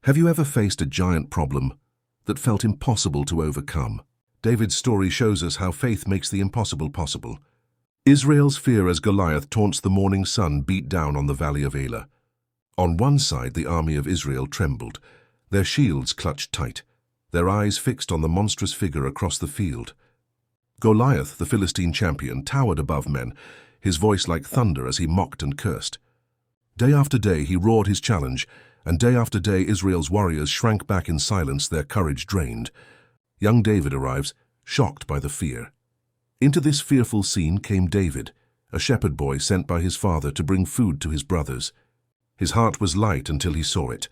Have you ever faced a giant problem that felt impossible to overcome? David's story shows us how faith makes the impossible possible. Israel's fear as Goliath taunts the morning sun beat down on the valley of Elah. On one side, the army of Israel trembled, their shields clutched tight, their eyes fixed on the monstrous figure across the field. Goliath, the Philistine champion, towered above men, his voice like thunder as he mocked and cursed. Day after day he roared his challenge, and day after day Israel's warriors shrank back in silence, their courage drained. Young David arrives, shocked by the fear. Into this fearful scene came David, a shepherd boy sent by his father to bring food to his brothers. His heart was light until he saw it.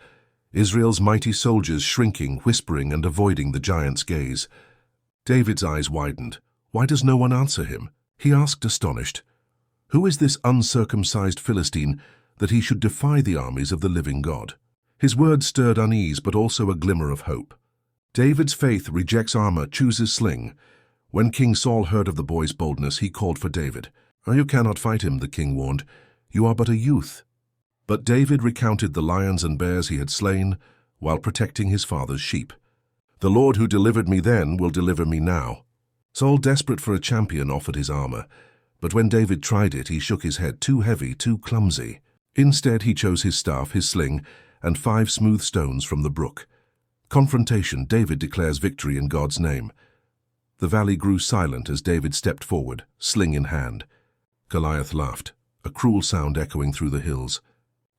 Israel's mighty soldiers shrinking, whispering, and avoiding the giant's gaze. David's eyes widened. Why does no one answer him? He asked, astonished. Who is this uncircumcised Philistine that he should defy the armies of the living God? His words stirred unease, but also a glimmer of hope. David's faith rejects armor, chooses sling. When King Saul heard of the boy's boldness, he called for David. You cannot fight him, the king warned. You are but a youth. But David recounted the lions and bears he had slain while protecting his father's sheep. The Lord who delivered me then will deliver me now. Saul, desperate for a champion, offered his armor. But when David tried it, he shook his head. Too heavy, too clumsy. Instead, he chose his staff, his sling, and 5 smooth stones from the brook. Confrontation, David declares victory in God's name. The valley grew silent as David stepped forward, sling in hand. Goliath laughed, a cruel sound echoing through the hills.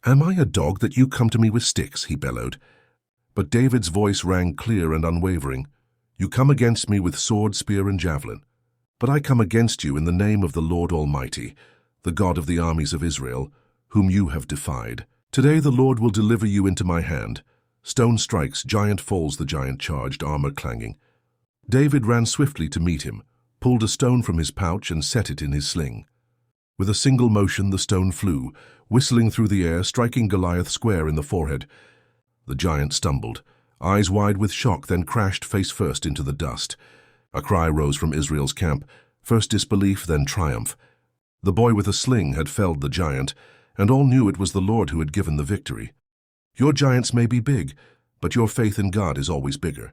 Am I a dog that you come to me with sticks? He bellowed. But David's voice rang clear and unwavering. You come against me with sword, spear, and javelin. But I come against you in the name of the Lord Almighty, the God of the armies of Israel, whom you have defied. Today the Lord will deliver you into my hand. Stone strikes, giant falls, the giant charged, armor clanging. David ran swiftly to meet him, pulled a stone from his pouch and set it in his sling. With a single motion the stone flew, whistling through the air, striking Goliath square in the forehead. The giant stumbled, eyes wide with shock, then crashed face first into the dust. A cry rose from Israel's camp, first disbelief, then triumph. The boy with a sling had felled the giant, and all knew it was the Lord who had given the victory. Your giants may be big, but your faith in God is always bigger.